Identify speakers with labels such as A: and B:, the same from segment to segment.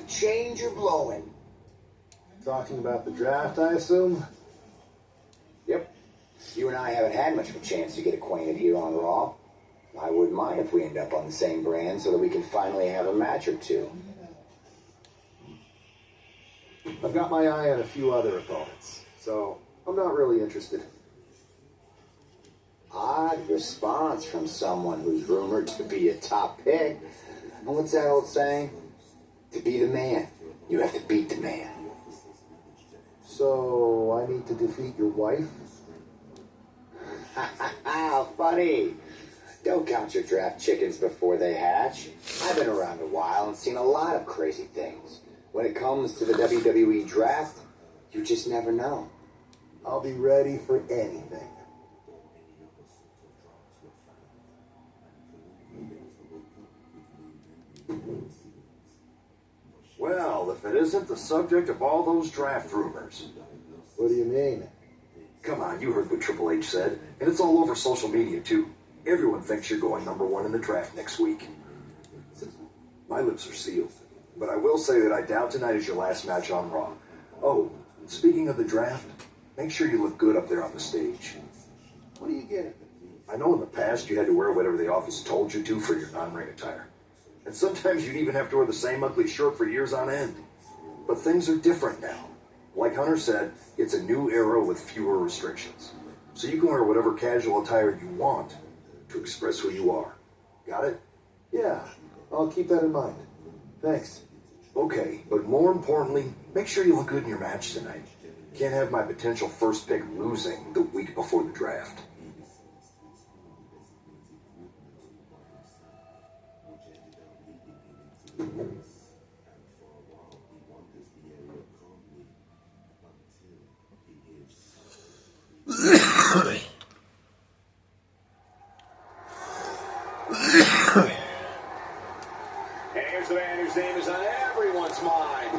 A: change you're blowing.
B: Talking about the draft, I assume?
A: Yep. You and I haven't had much of a chance to get acquainted here on Raw. I wouldn't mind if we end up on the same brand so that we can finally have a match or two.
B: I've got my eye on a few other opponents, so I'm not really interested.
A: Odd response from someone who's rumored to be a top pick. And what's that old saying? To be the man, you have to beat the man.
B: So, I need to defeat your wife?
A: Funny. Don't count your draft chickens before they hatch. I've been around a while and seen a lot of crazy things. When it comes to the WWE draft, you just never know.
B: I'll be ready for anything.
C: Well, if it isn't the subject of all those draft rumors.
B: What do you mean?
C: Come on, you heard what Triple H said, and it's all over social media, too. Everyone thinks you're going #1 in the draft next week. My lips are sealed, but I will say that I doubt tonight is your last match on Raw. Oh, speaking of the draft, make sure you look good up there on the stage.
B: What do you get?
C: I know in the past you had to wear whatever the office told you to for your non-ring attire. And sometimes you'd even have to wear the same ugly shirt for years on end. But things are different now. Like Hunter said, it's a new era with fewer restrictions. So you can wear whatever casual attire you want to express who you are. Got it?
B: Yeah, I'll keep that in mind. Thanks.
C: Okay, but more importantly, make sure you look good in your match tonight. Can't have my potential first pick losing the week before the draft.
A: And here's the man whose name is on everyone's mind.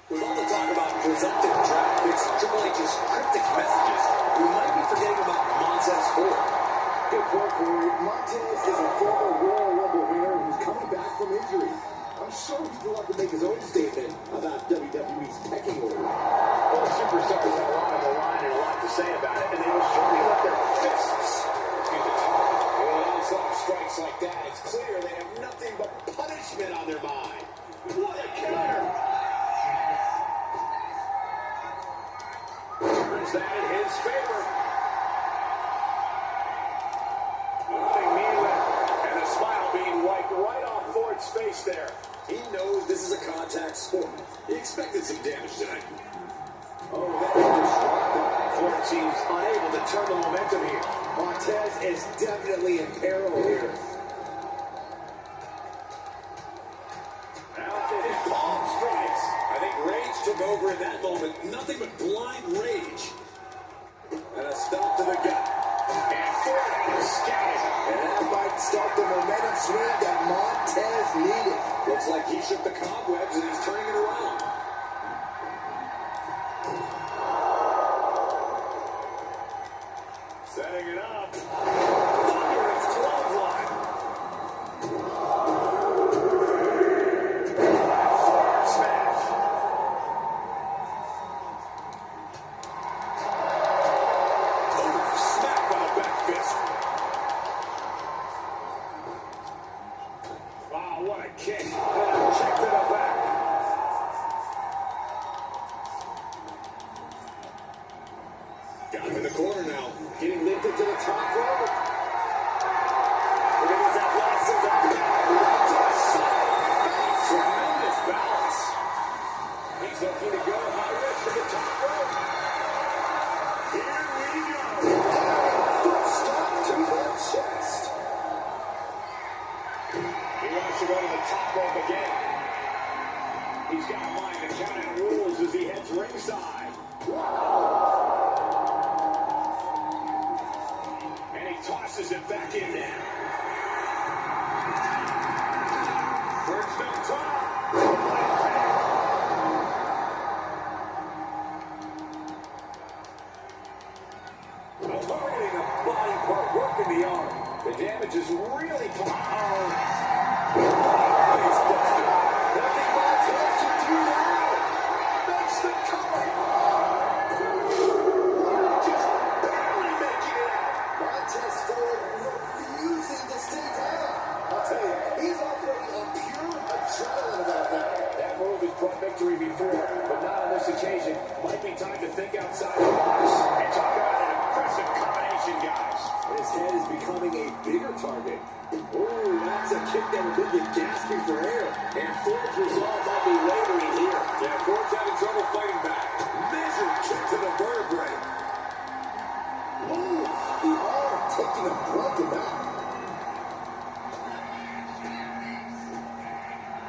A: With all the talk about presumptive draft picks and Triple H's cryptic messages, we might be forgetting about Montez Ford.
D: Good point, Corey. Montez is a former Royal Rumble winner who's coming back from injury. I'm sure he'd love to make his own statement about WWE's pecking order.
A: Well, the superstars have a lot on the line and a lot to say about it, and they will surely let their fists do the talking. With onslaught strikes like that, it's clear they have nothing but punishment on their mind. What a counter! Turns that in his favor. Nothing kneeling, and a smile being wiped right off Ford's face there.
D: He knows this is a contact sport. He expected some damage tonight.
A: Oh, that is destructive. Ford seems unable to turn the momentum here.
D: Montez is definitely in peril here.
A: Now his palm strikes. I think rage took over in that moment. Nothing but blind rage. And a stop to the gut. And Ford scattered.
D: And that might start the momentum swing that Montez needed.
A: Looks like he shook the cobwebs and he's turning it around. Setting it up. Thunderous clothesline. Forward smash. Oh, smack on the back fist. Wow, what a kick. And a check to the back. Got him in the corner now. Getting lifted to the top rope. Look at his athleticism. Right to the side of the face. Tremendous balance. He's looking to go high risk to the top rope. Here we go.
D: Foot stop to the chest.
A: He wants to go to the top rope again. He's got to mind the count-out rules as he heads ringside. And he tosses it back in there. There's no time. in the arm. The damage is really... Nothing Montez can do now. Makes the cover. Just barely making it out.
D: Montez Ford refusing to stay down. I'll tell you, he's operating on pure adrenaline about that.
A: That move has brought victory before, but not on this occasion. Might be time to think outside the box. And talk about an impressive combination, guys.
D: His head is becoming a bigger target. Oh, that's a kick that will leave you gasping for air.
A: And Ford's resolve might be wavering here. Yeah, Ford's having trouble fighting back. Measured kick to the vertebrae.
D: Ooh, the arm taking a brunt of that.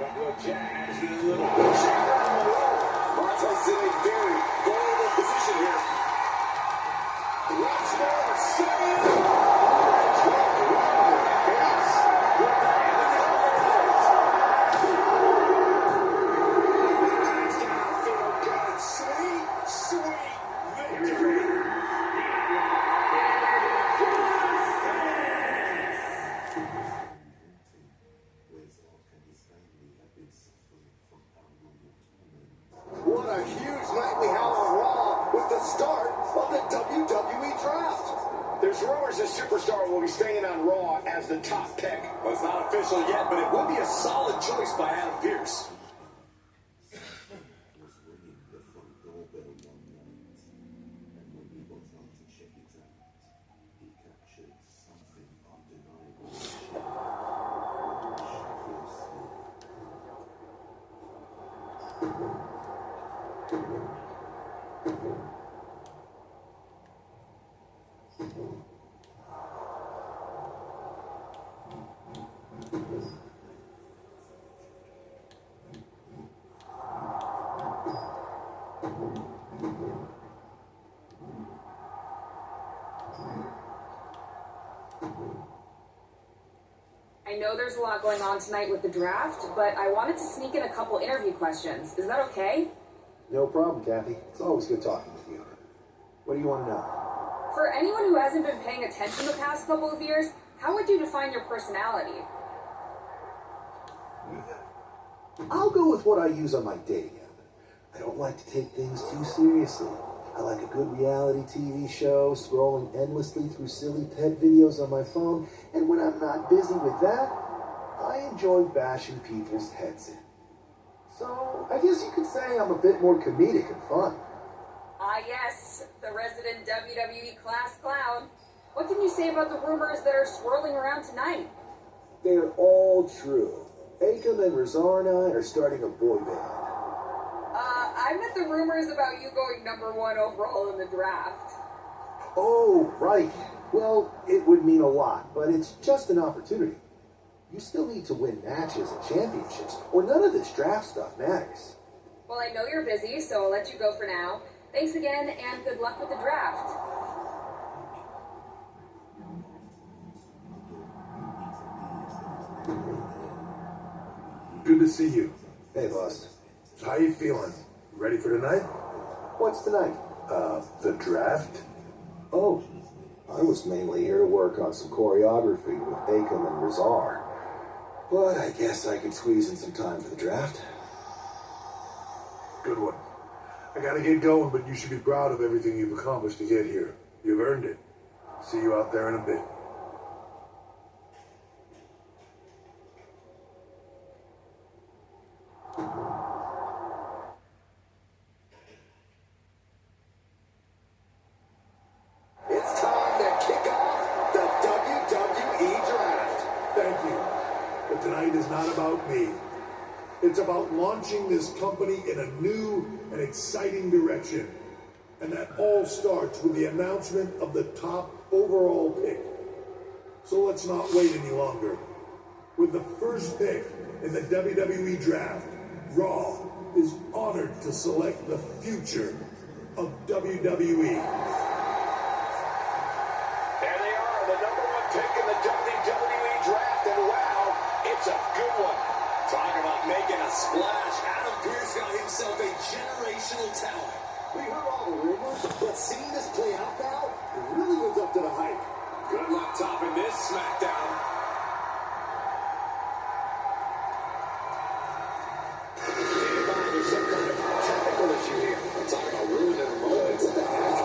A: Couple of jabs and a little pushing down the low. Montez in a very vulnerable position here. Once more, save!
D: What a huge night we have on Raw with the start of the WWE Draft.
A: There's rumors this superstar will be staying on Raw as the top pick. Well, it's not official yet, but it would be a solid choice by Adam Pearce.
E: I know there's a lot going on tonight with the draft, but I wanted to sneak in a couple interview questions. Is that okay?
B: No problem, Kathy. It's always good talking with you. What do you want to know?
E: For anyone who hasn't been paying attention the past couple of years, how would you define your personality?
B: I'll go with what I use on my dating app. I don't like to take things too seriously. I like a good reality TV show, scrolling endlessly through silly pet videos on my phone, and when I'm not busy with that, I enjoy bashing people's heads in. So, I guess you could say I'm a bit more comedic and fun.
E: Ah yes, the resident WWE class clown. What can you say about the rumors that are swirling around tonight?
B: They're all true. Akam and Razar and I are starting a boy band.
E: I meant the rumors about you going #1 overall in the draft.
B: Oh, right. Well, it would mean a lot, but it's just an opportunity. You still need to win matches and championships, or none of this draft stuff matters.
E: Well, I know you're busy, so I'll let you go for now. Thanks again, and good luck with the draft.
F: Good to see you.
B: Hey, boss.
F: How you feeling? Ready for tonight?
B: What's tonight?
F: The draft?
B: Oh, I was mainly here to work on some choreography with Akam and Razar. But I guess I could squeeze in some time for the draft.
F: Good one. I gotta get going, but you should be proud of everything you've accomplished to get here. You've earned it. See you out there in a bit.
D: It's time to kick off the WWE Draft.
F: Thank you. But tonight is not about me. It's about launching this company in a new and exciting direction. And that all starts with the announcement of the top overall pick. So let's not wait any longer. With the first pick in the WWE Draft, Raw is honored to select the future of WWE.
A: There they are, the #1 pick in the WWE Draft, and wow, it's a good one. Talk about making a splash. Adam Pearce got himself a generational talent.
D: We heard all the rumors, but seeing this play out now, it really lives up to the hype.
A: Good luck topping this SmackDown. There's some kind of technical issue here. I'm talking about ruining the moments. What the heck?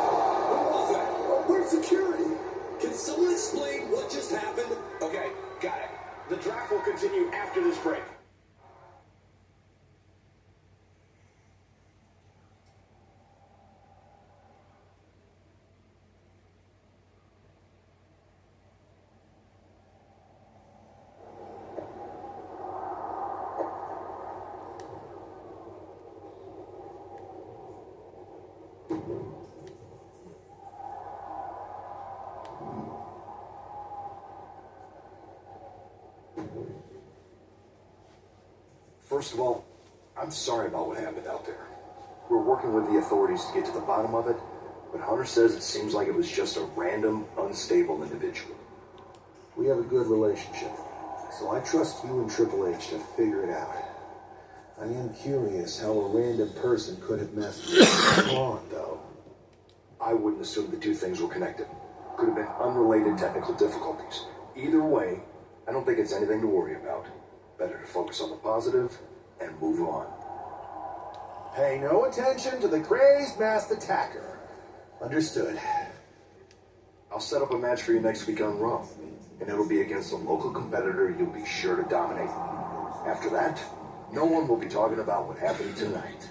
A: What was that? Oh, where's security? Can someone explain what just happened? Okay, got it. The draft will continue after this break.
C: First of all, I'm sorry about what happened out there. We're working with the authorities to get to the bottom of it, but Hunter says it seems like it was just a random, unstable individual.
B: We have a good relationship, so I trust you and Triple H to figure it out. I am curious how a random person could have messed with Braun, though.
C: I wouldn't assume the two things were connected. Could have been unrelated technical difficulties. Either way, I don't think it's anything to worry about. Better to focus on the positive and move on.
B: Pay no attention to the crazed masked attacker. Understood.
C: I'll set up a match for you next week on Raw, and it'll be against a local competitor you'll be sure to dominate. After that, no one will be talking about what happened tonight.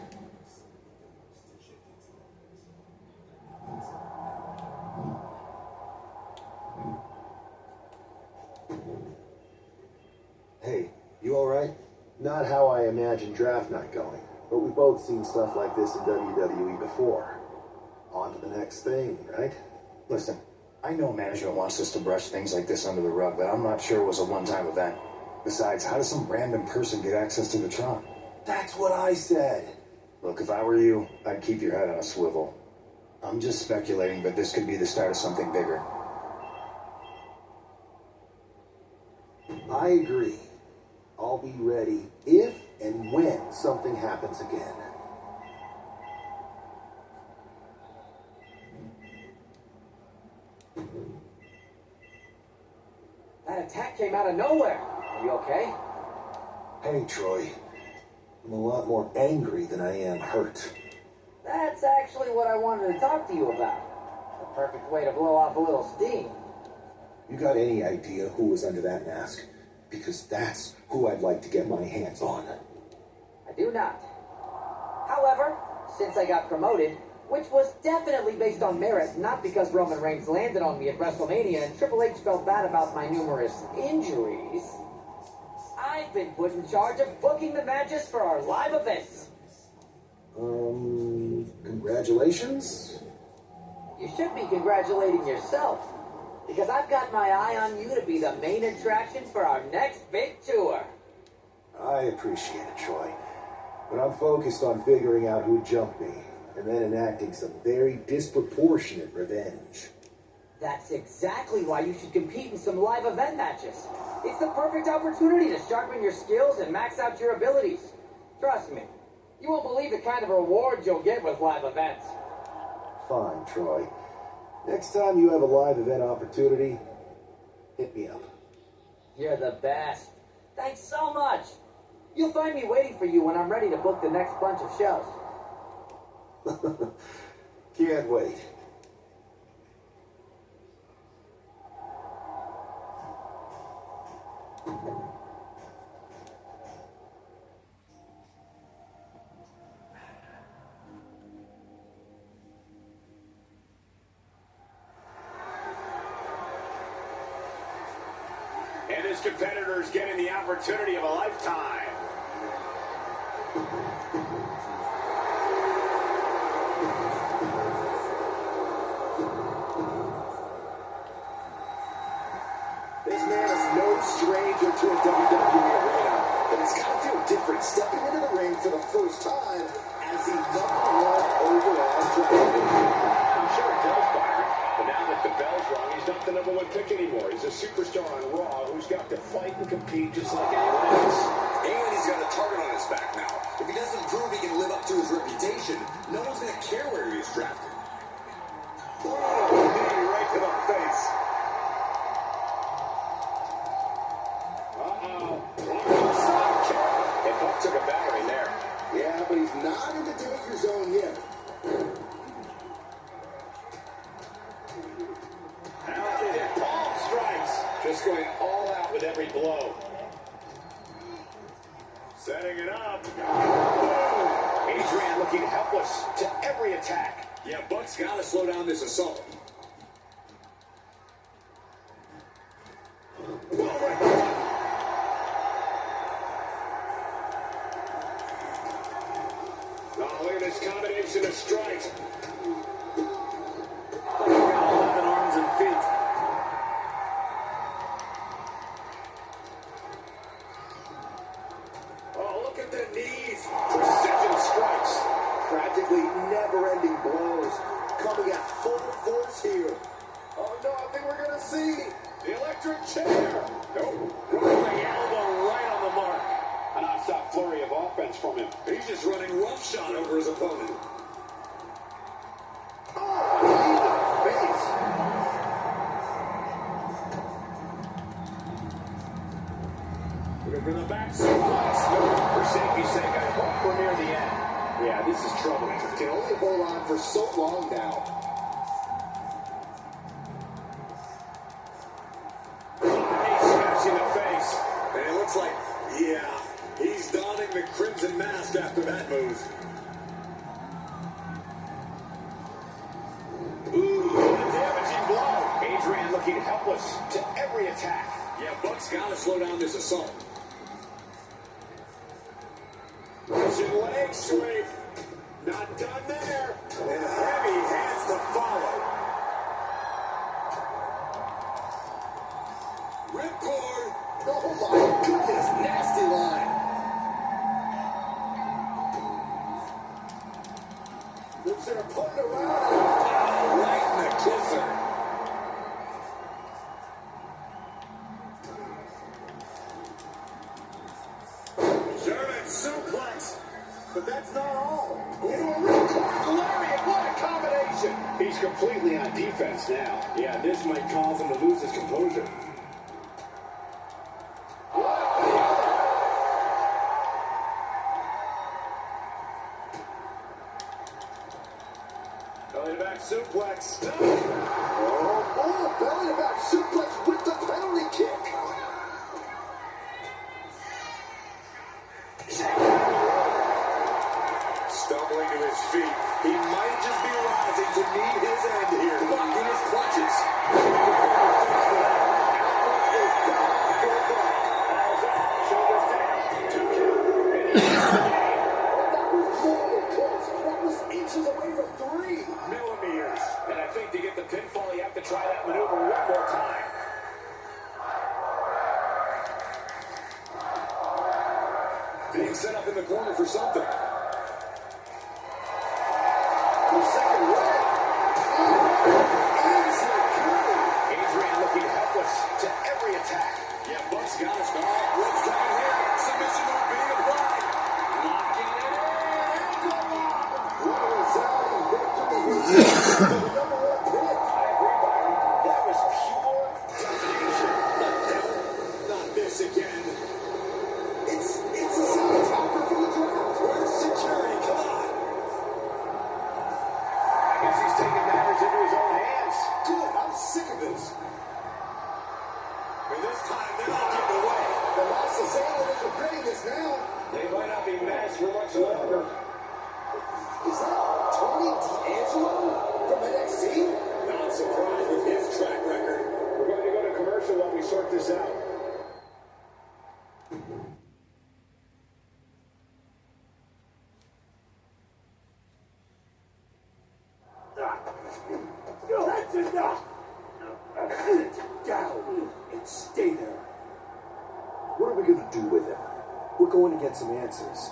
B: Hey, you alright? Not how I imagined draft night going, but we've both seen stuff like this in WWE before. On to the next thing, right?
G: Listen, I know management wants us to brush things like this under the rug, but I'm not sure it was a one-time event. Besides, how does some random person get access to the Tron?
B: That's what I said.
G: Look, if I were you, I'd keep your head on a swivel. I'm just speculating, but this could be the start of something bigger.
B: I agree. I'll be ready if and when something happens again.
H: That attack came out of nowhere. Are you okay?
B: Hey, Troy. I'm a lot more angry than I am hurt.
H: That's actually what I wanted to talk to you about. The perfect way to blow off a little steam.
B: You got any idea who was under that mask? Because that's who I'd like to get my hands on.
H: I do not. However, since I got promoted, which was definitely based on merit, not because Roman Reigns landed on me at WrestleMania and Triple H felt bad about my numerous injuries, I've been put in charge of booking the matches for our live events.
B: Congratulations?
H: You should be congratulating yourself, because I've got my eye on you to be the main attraction for our next big tour.
B: I appreciate it, Troy. But I'm focused on figuring out who jumped me, and then enacting some very disproportionate revenge.
H: That's exactly why you should compete in some live event matches. It's the perfect opportunity to sharpen your skills and max out your abilities. Trust me, you won't believe the kind of rewards you'll get with live events.
B: Fine, Troy. Next time you have a live event opportunity, hit me up.
H: You're the best. Thanks so much. You'll find me waiting for you when I'm ready to book the next bunch of shows.
B: Can't wait.
A: And his competitor's getting the opportunity of a lifetime.
D: This man is no stranger to a WWE arena, but it's got to feel different stepping into the ring for the first time as the #1 overall champion.
A: I'm sure it does, Byron. But now that the bell's rung, he's not the #1 pick anymore. He's a superstar on Raw who's got to fight and compete just like anyone else. And he's got a target on his back now. If he doesn't prove he can live up to his reputation, no one's going to care where he is drafted. Oh, knee right to the face. Just going all out with every blow. Setting it up. Boom! Adrian looking helpless to every attack. Yeah, Buck's got to slow down this assault. Oh, look at this combination of strikes. Got 11 arms and feet. Oh, look at the knees. Precision strikes.
D: Practically never-ending blows coming at full force here. Oh no, I think we're gonna see
A: The electric chair. Nope. Rolling elbow right on the mark. A non-stop flurry of offense from him. He's just running roughshod over his opponent. Looking for the back suplex. For safety's sake, I hope we're near the end. Yeah, this is troubling.
D: can only hold on for so long now.
A: He's smashing the face. And it looks like, yeah, he's donning the crimson mask after that move. Ooh, a damaging blow. Adrian looking helpless to every attack. Yeah, Buck's got to slow down this assault. Russian leg sweep. Not done there. And heavy hands to follow. Ripcord.
D: Oh my goodness, nasty line. Looks their opponent around.
A: Oh, right in the kisser. German suplex. But that's not all. Into a ripcord lariat. What a combination. He's completely on defense now. Yeah, this might cause him to lose his composure. Belly to back suplex.
D: Oh, belly to back suplex with the penalty kick.
A: Stumbling to his feet. He might just be rising to meet his end here. Locked in his clutches. Shoulders down. 2 count. And he gets the game.
D: That was more than close. That was inches away from 3.
A: Millimeters. And I think to get the pinfall, you have to try that maneuver one more time. Being set up in the corner for something.
D: The second leg.
A: Adrian looking helpless to every attack. Yeah, Buck's got us. What's coming here? Submission move being applied. Locking it in.
D: What a resounding victory. The number 1 pick.
A: I agree, Byron. That was pure domination. Not this again.
D: It's a solid topper from the ground.
A: Where's security? Come on. I guess he's taking matters into his own hands.
D: Good, I'm sick of this.
A: And this time, they're not getting away.
D: The Los Angeles are regretting this now.
A: They might not be matched for much longer.
D: Is that Tony D'Angelo from NXT?
A: Not surprised with his track record. We're going to go to commercial while we sort this out.
F: That's enough! Sit down and stay there.
B: What are we going to do with him? We're going to get some answers.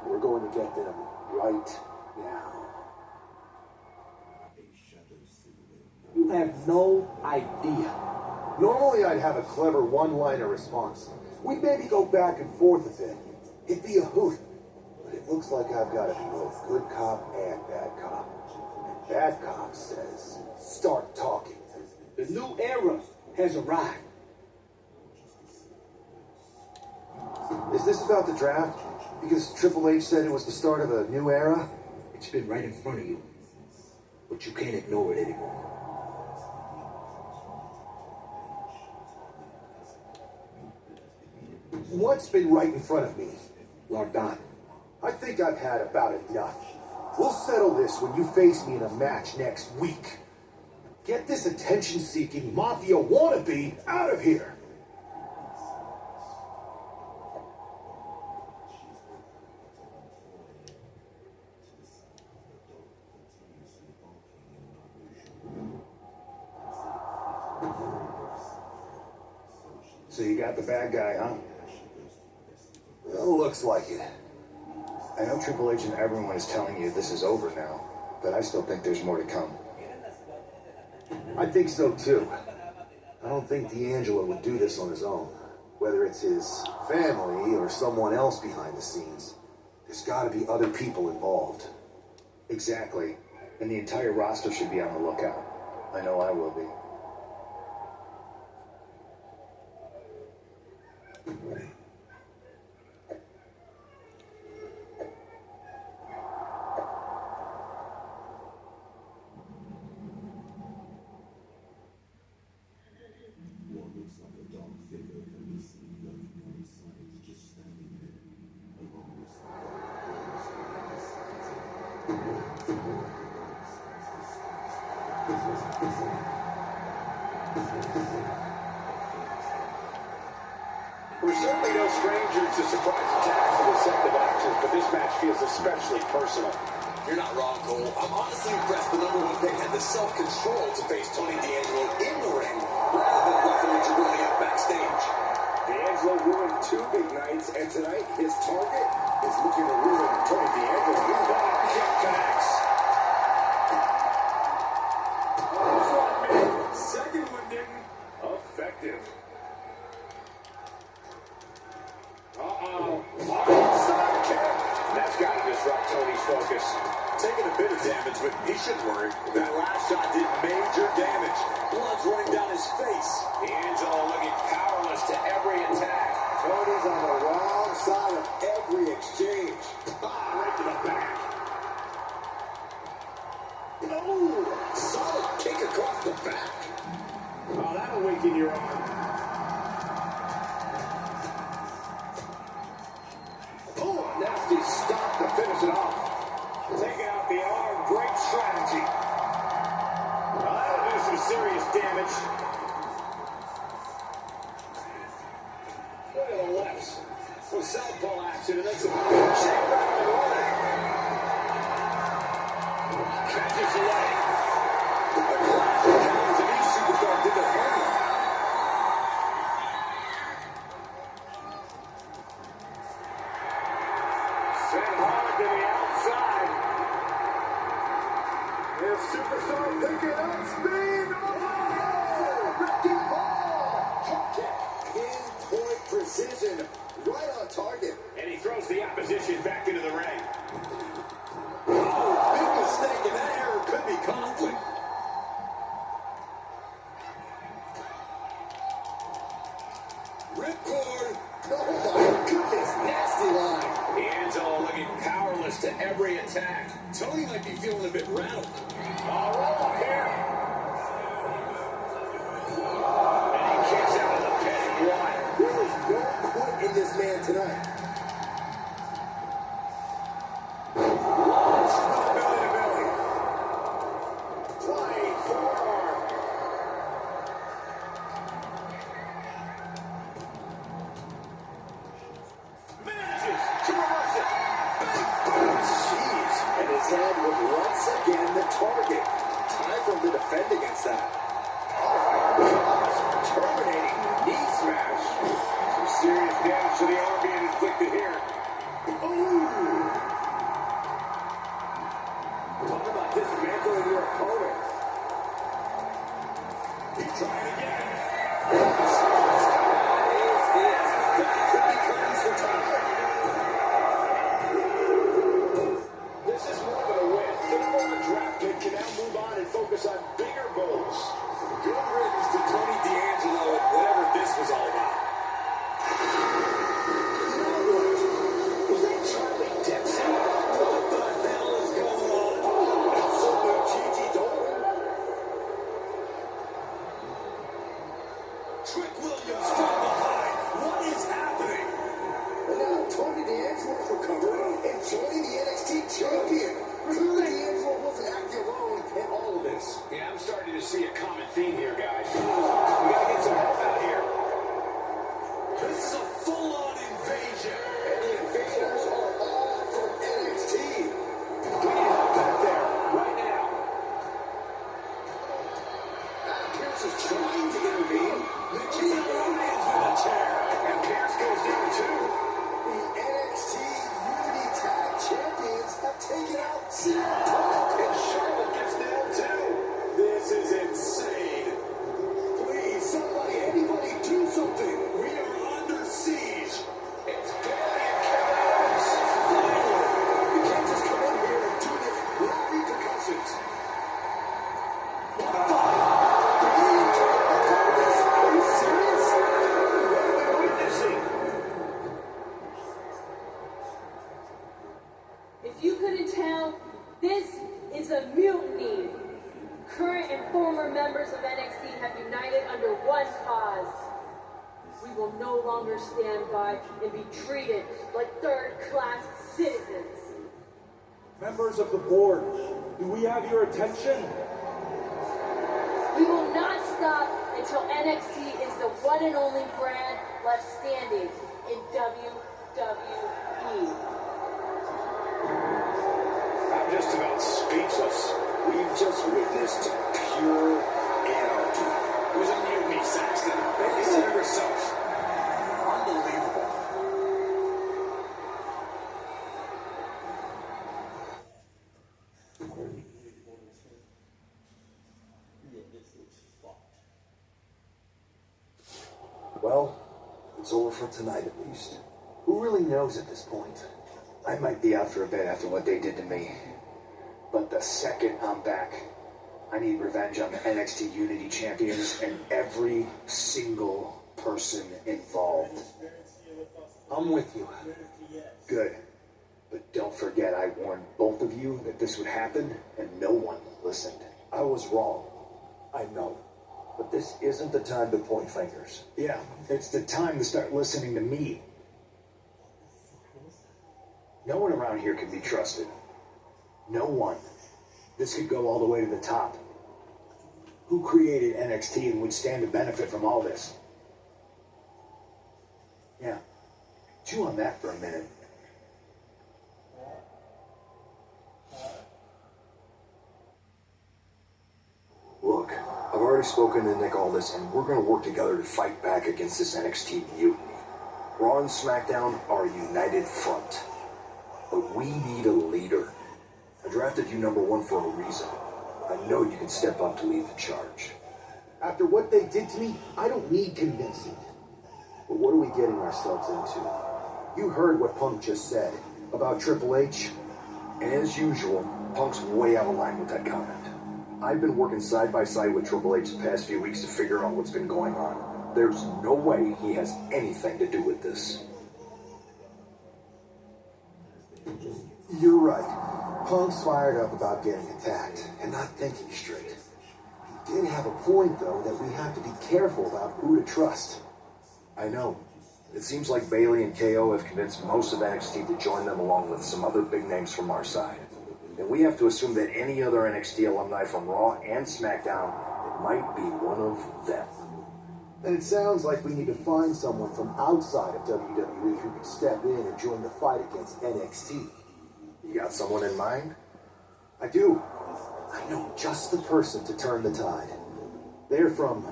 B: We're going to get them right now.
H: You have no idea.
B: Normally I'd have a clever one-liner response. We'd maybe go back and forth a bit. It'd be a hoot. But it looks like I've got to be both good cop and bad cop. And bad cop says, start talking.
I: The new era has arrived.
B: Is this about the draft? Because Triple H said it was the start of a new era?
I: It's been right in front of you, but you can't ignore it anymore.
B: What's been right in front of me?
I: Locked on.
B: I think I've had about enough. We'll settle this when you face me in a match next week. Get this attention-seeking mafia wannabe out of here!
G: So you got the bad guy, huh?
B: Well, looks like it.
G: I know Triple H and everyone is telling you this is over now, but I still think there's more to come.
B: I think so too. I don't think D'Angelo would do this on his own. Whether it's his family or someone else behind the scenes, there's got to be other people involved.
G: Exactly. And the entire roster should be on the lookout. I know I will be.
A: We're certainly no strangers to surprise attacks and deceptive actions, but this match feels especially personal.
D: You're not wrong, Cole. I'm honestly impressed the number one pick had the self-control to face Tony D'Angelo in the ring rather than roughing the jabroni up backstage.
A: D'Angelo ruined 2 big nights, and tonight his target is looking to ruin Tony D'Angelo. Kick connects. First one made, second one didn't. Effective. Side kick. That's got to disrupt Tony's focus.
D: Taking a bit of damage, but he shouldn't worry. That last shot did major damage. Blood's running down his face.
A: D'Angelo looking powerless to every attack.
D: Tony's on the wrong side of every exchange.
A: Right to the back.
D: Oh, solid kick across the back.
A: Oh, that'll weaken your arm. Oh, a nasty stop to finish it off. Taking out the arm, great strategy. Well, that'll do some serious damage. Look at the lefts. Some southpaw action and then some chain back and leg. Catches the leg.
D: The clash of counters and each superstar did their homework.
A: Sent hard to the outside. Their superstar picking up speed. Oh!
D: Wrecking ball. Drop kick. Pinpoint precision. Right on target.
A: And he throws the opposition back into the ring.
D: Oh, big mistake, and that error could be costly. Ripcord. Oh my goodness, nasty line.
A: D'Angelo looking powerless to every attack.
D: Tony might be feeling a bit rattled.
A: All roll here. And he kicks out of the pin. One.
D: There is no quit in this man tonight.
A: Launch from belly to belly. Flying forearm. Manages to reverse it.
D: Jeez. And his head was once again the target. Time for him to defend against that.
A: Terminating knee smash. Some serious damage to the arm being inflicted here. Ooh. Talk about dismantling your opponent. He's trying again.
D: That is it. That could be claims for time.
A: This is more than a win. The number one draft pick can now move on and focus on bigger goals.
D: Good riddance to Tony D'Angelo and whatever this was all about.
A: You know what? Was that Charlie Dempsey?
D: What the hell is going on? It's so Gigi Dolan.
A: Trick Williams from behind. What is happening?
D: Tony D'Angelo's recovered and joining the NXT champion. Clearly D'Angelo wasn't acting alone in all of this.
A: Yeah, I'm starting to see a common theme here, guys. We gotta get some help out here. This is a full-on invasion.
D: And the invaders are all from NXT.
A: We need help back there, right now.
D: Adam Pearce is trying to intervene.
A: Nikita lands with a chair, and Pierce goes down too.
D: The NXT Unity Tag Champions have taken out CM Punk.
A: And Charlotte gets down too. This is insane.
D: Please, somebody, anybody, do something.
A: We are under siege. It's Bailey and Chaos. Finally.
D: You can't just come in here and do this without repercussions.
A: What the fuck?
D: Are you serious?
A: What are we witnessing?
J: If you couldn't tell, this is a mutiny. Current and former members of NXT have united under one cause. We will no longer stand by and be treated like third-class citizens.
K: Members of the board, do we have your attention?
J: We will not stop until NXT is the one and only brand left standing in WWE.
A: I'm just about speechless.
D: We've just witnessed pure anarchy.
A: It was a mutiny, Saxton. You said it yourself. Unbelievable.
C: Well, it's over for tonight at least.
B: Who really knows at this point?
G: I might be out for a bit after what they did to me. But the second I'm back, I need revenge on the NXT Unity Champions and every single person involved.
B: I'm with you.
G: Good. But don't forget, I warned both of you that this would happen, and no one listened.
C: I was wrong. I know. But this isn't the time to point fingers.
G: Yeah, it's the time to start listening to me. No one around here can be trusted. No one. This could go all the way to the top. Who created NXT and would stand to benefit from all this? Yeah. Chew on that for a minute.
C: Look, I've already spoken to Nick Aldis, and we're going to work together to fight back against this NXT mutiny. Raw and SmackDown are a united front. But we need a leader. I drafted you number one for a reason. I know you can step up to lead the charge.
B: After what they did to me, I don't need convincing. But what are we getting ourselves into? You heard what Punk just said about Triple H.
C: As usual, Punk's way out of line with that comment. I've been working side by side with Triple H the past few weeks to figure out what's been going on. There's no way he has anything to do with this.
B: You're right. Punk's fired up about getting attacked and not thinking straight. He did have a point, though, that we have to be careful about who to trust.
C: I know. It seems like Bailey and KO have convinced most of NXT to join them along with some other big names from our side. And we have to assume that any other NXT alumni from Raw and SmackDown might be one of them.
B: And it sounds like we need to find someone from outside of WWE who can step in and join the fight against NXT.
C: You got someone in mind?
B: I do. I know just the person to turn the tide. They're from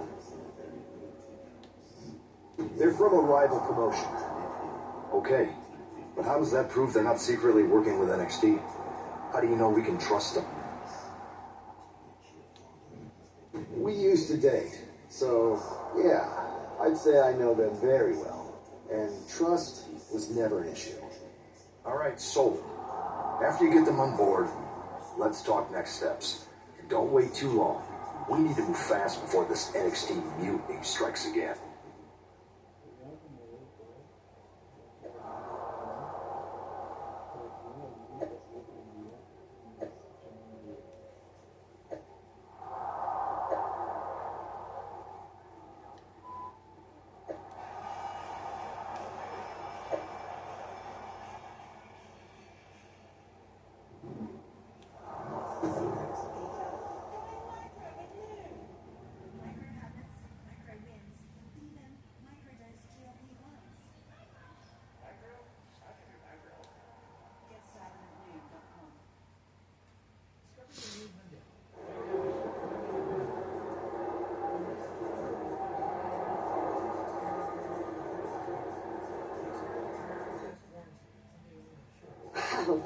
B: a rival promotion.
C: Okay, but how does that prove they're not secretly working with NXT? How do you know we can trust them?
B: We used to date, so yeah, I'd say I know them very well. And trust was never an issue.
C: All right, sold. After you get them on board, let's talk next steps. And don't wait too long. We need to move fast before this NXT mutiny strikes again.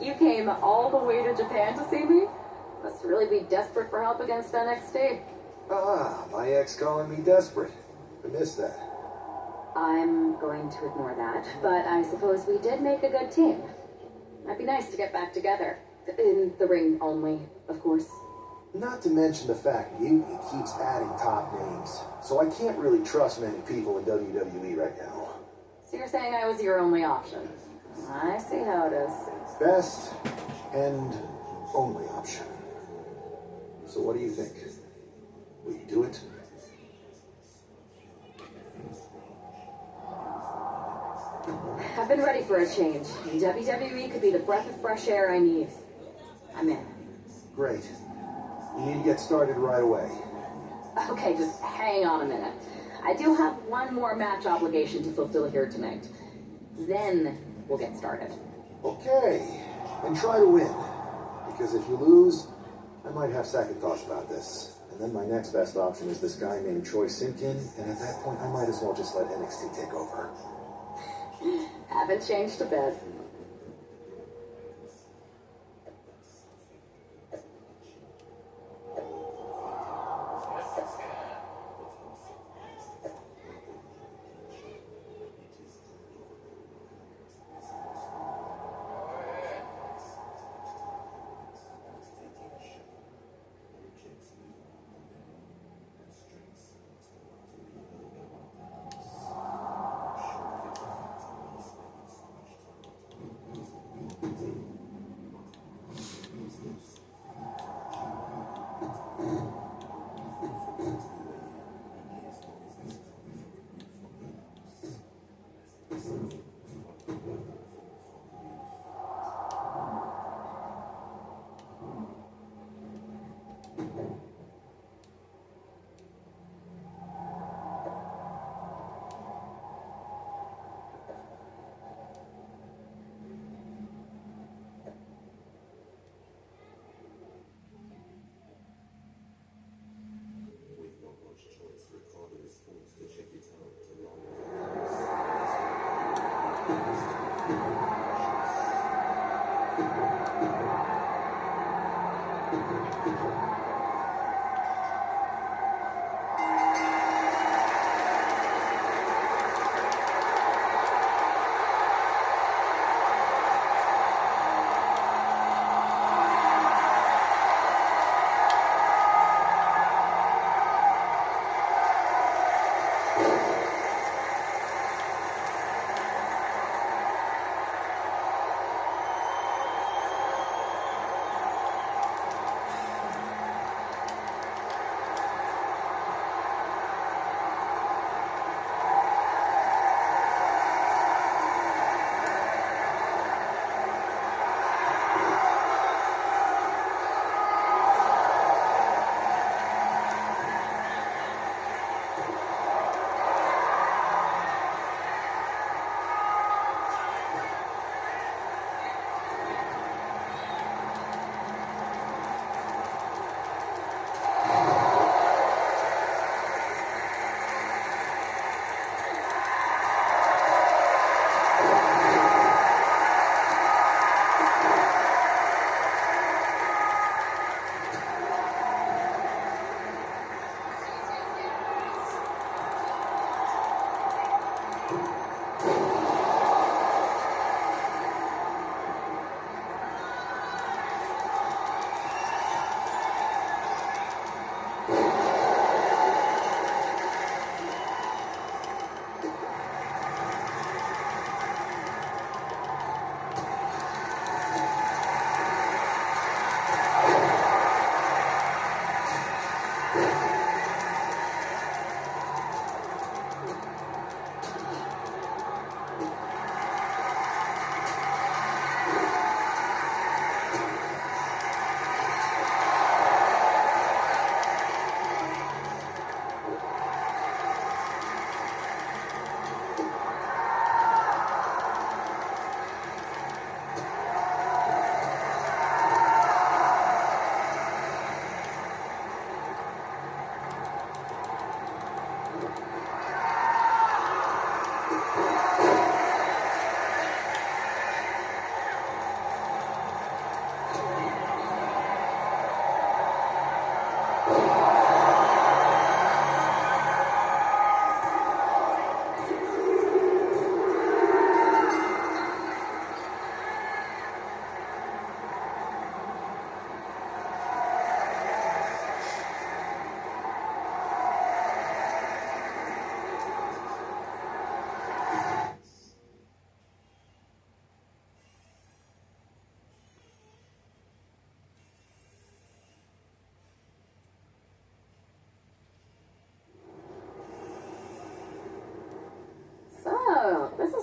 E: You came all the way to Japan to see me? Must really be desperate for help against NXT.
B: Ah, my ex calling me desperate. I missed that.
E: I'm going to ignore that, but I suppose we did make a good team. Might be nice to get back together. In the ring only, of course.
B: Not to mention the fact Mutiny keeps adding top names, so I can't really trust many people in WWE right now.
E: So you're saying I was your only option? I see how it is.
B: Best and only option. So what do you think? Will you do it?
E: I've been ready for a change. WWE could be the breath of fresh air I need. I'm in.
B: Great. You need to get started right away.
E: Okay, just hang on a minute. I do have one more match obligation to fulfill here tonight. Then we'll get started.
B: Okay. And try to win. Because if you lose, I might have second thoughts about this. And then my next best option is this guy named Troy Simkin, and at that point I might as well just let NXT take over.
E: Haven't changed a bit.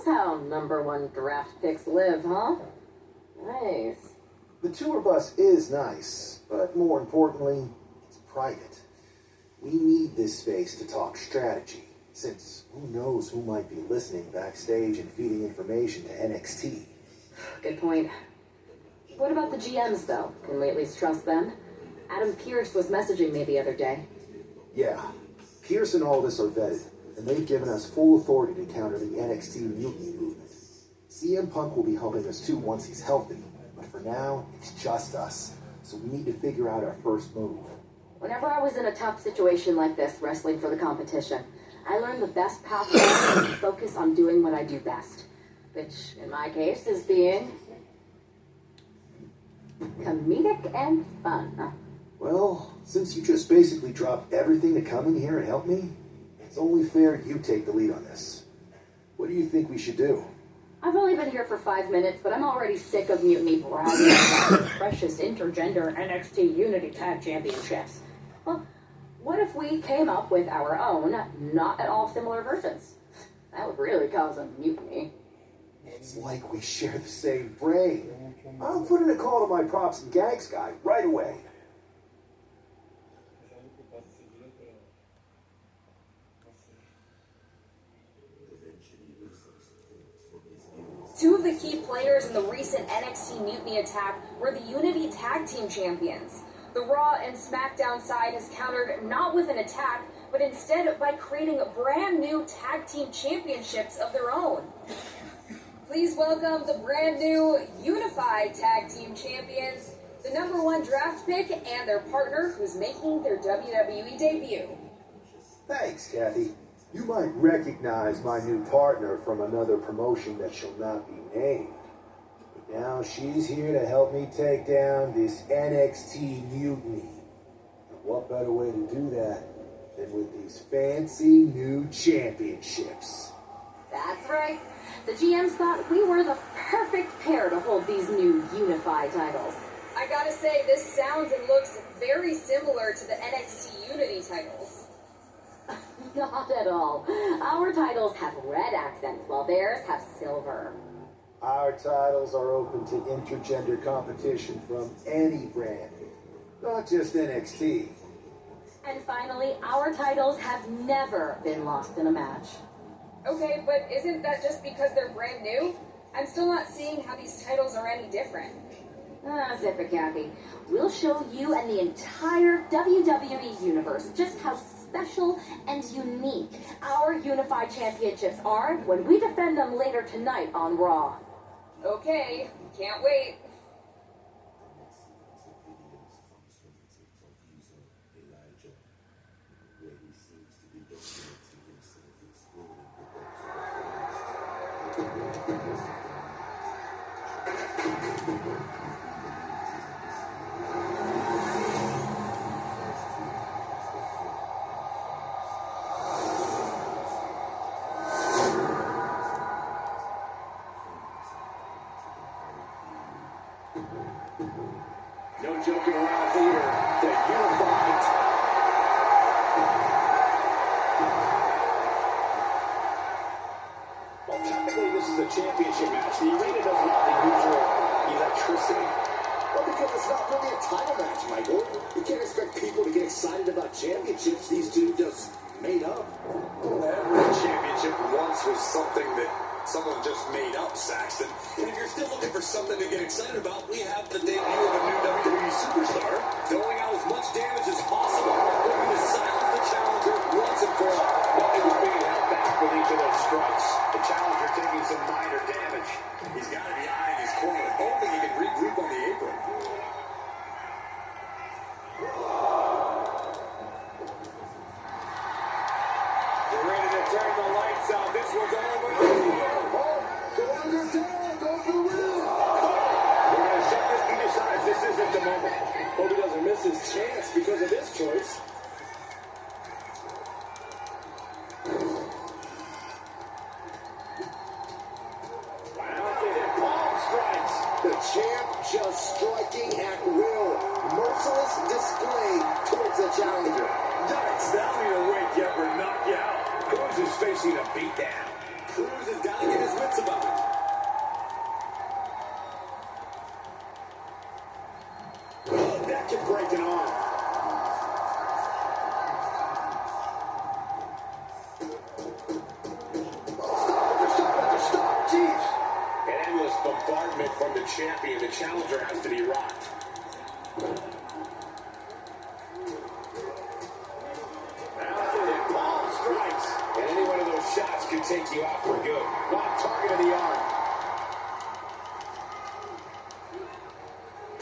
E: is how #1 draft picks live, huh? Nice.
B: The tour bus is nice, but more importantly, it's private. We need this space to talk strategy, since who knows who might be listening backstage and feeding information to NXT.
E: Good point. What about the GMs, though? Can we at least trust them? Adam Pearce was messaging me the other day.
B: Yeah, Pierce and Aldis are vetted, and they've given us full authority to counter the NXT mutiny movement. CM Punk will be helping us too once he's healthy, but for now, it's just us, so we need to figure out our first move.
E: Whenever I was in a tough situation like this, wrestling for the competition, I learned the best path forward is to focus on doing what I do best, which, in my case, is being comedic and fun.
B: Well, since you just basically dropped everything to come in here and help me, it's only fair you take the lead on this. What do you think we should do?
E: I've only been here for 5 minutes, but I'm already sick of Mutiny bragging about the precious intergender NXT Unity Tag Championships. Well, what if we came up with our own, not at all similar versions? That would really cause a mutiny.
B: It's like we share the same brain. I'll put in a call to my props and gags guy right away.
L: Two of the key players in the recent NXT Mutiny attack were the Unity Tag Team Champions. The Raw and SmackDown side has countered not with an attack, but instead by creating brand new tag team championships of their own. Please welcome the brand new Unified Tag Team Champions, the #1 draft pick, and their partner who's making their WWE debut.
B: Thanks, Kathy. You might recognize my new partner from another promotion that shall not be named. But now she's here to help me take down this NXT mutiny. And what better way to do that than with these fancy new championships?
E: That's right. The GMs thought we were the perfect pair to hold these new unified titles.
L: I gotta say, this sounds and looks very similar to the NXT Unity titles.
E: Not at all. Our titles have red accents, while theirs have silver.
B: Our titles are open to intergender competition from any brand, not just NXT.
E: And finally, our titles have never been lost in a match.
L: Okay, but isn't that just because they're brand new? I'm still not seeing how these titles are any different.
E: Zip it, Kathy. We'll show you and the entire WWE universe just how special and unique our unified championships are when we defend them later tonight on Raw.
L: Okay, can't wait.
A: No joking around here. The unified. Well, technically, this is a championship match. The arena doesn't have the usual electricity.
D: Well, because it's not really a title match, Michael. You can't expect people to get excited about championships these two just made up.
A: Every championship once was something that someone just made up, Saxton. And if you're still looking for something to get excited about, we have the debut of a new WWE superstar, throwing out as much damage as possible, looking to silence the challenger once and for all. But it was being held back with each of those strikes. The challenger taking some minor damage. He's got to be eyeing his corner, hoping he can regroup on the apron. They're ready to turn the lights out. This one's over. This isn't the moment.
F: Hope he doesn't miss his chance because of this choice.
A: Wow, palm strikes.
D: The champ just striking at will. Merciless display towards the challenger.
A: Yikes, that'll either wake you up or knock you out. Cruz is facing a beatdown. Cruz has got to get his wits about it. Oh, that can break an arm.
D: Stop, jeez.
A: An endless bombardment from the champion. The challenger has to be rocked. Palm strikes. And any one of those shots could take you out for good. Not target of the arm.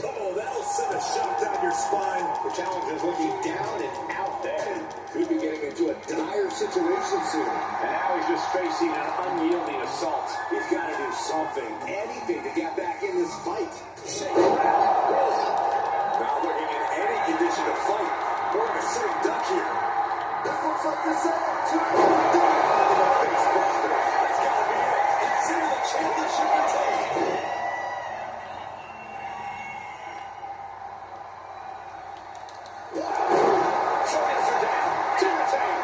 A: Oh, that'll send a shot down your spine. The challenger's looking down and out there. Could be getting into a dire situation soon. And now he's just facing an unyielding assault. He's got to do something, anything to get back in this fight. Shake it out. Not looking in any condition to fight. More of a sitting duck here.
D: This looks like the second
A: Face buster. That's got to be it. Consider the championship retained. Shoulders are down. To retain.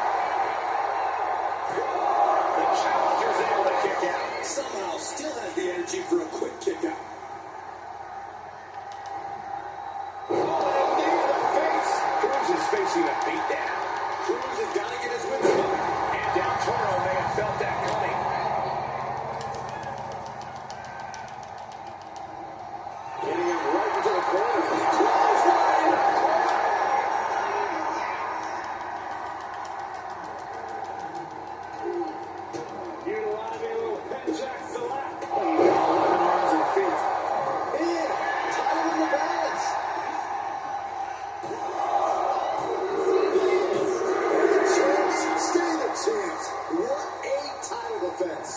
A: The challenger's able to kick out. Somehow still has the energy for a quick kick out. Oh, and a knee to the face. Cruz is facing a beatdown. Cruz has got to get his wits about it. And Del Toro may have felt that coming. Getting him right into the corner. Close line in the corner. Utilizing a little pen jack select. Oh, 11 arms and feet. In. Title in the balance.
D: Stay the champs. What a title defense.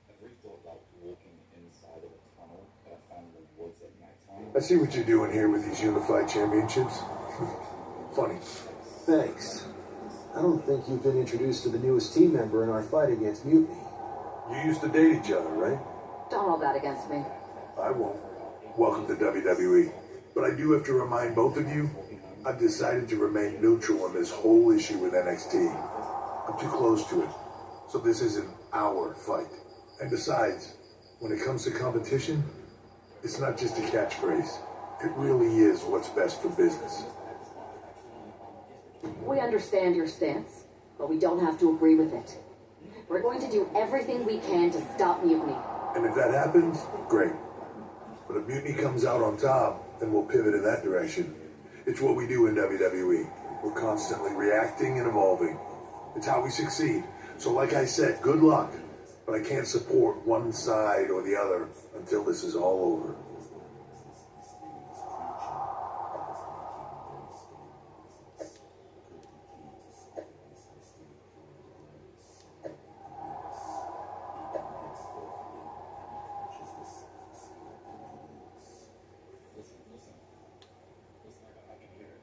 K: Ever thought about walking inside of a tunnel found in the woods at nighttime?
F: I see what you're doing here with these unified championships. Funny.
B: Thanks. I don't think you've been introduced to the newest team member in our fight against Mutiny.
F: You used to date each other, right?
E: Don't hold that against me.
F: I won't. Welcome to WWE. But I do have to remind both of you, I've decided to remain neutral on this whole issue with NXT. I'm too close to it. So this isn't our fight. And besides, when it comes to competition, it's not just a catchphrase. It really is what's best for business.
E: We understand your stance, but we don't have to agree with it. We're going to do everything we can to stop mutiny.
F: And if that happens, great. But if Mutiny comes out on top, then we'll pivot in that direction. It's what we do in WWE. We're constantly reacting and evolving. It's how we succeed. So like I said, good luck. But I can't support one side or the other until this is all over.
K: Listen, I can hear it.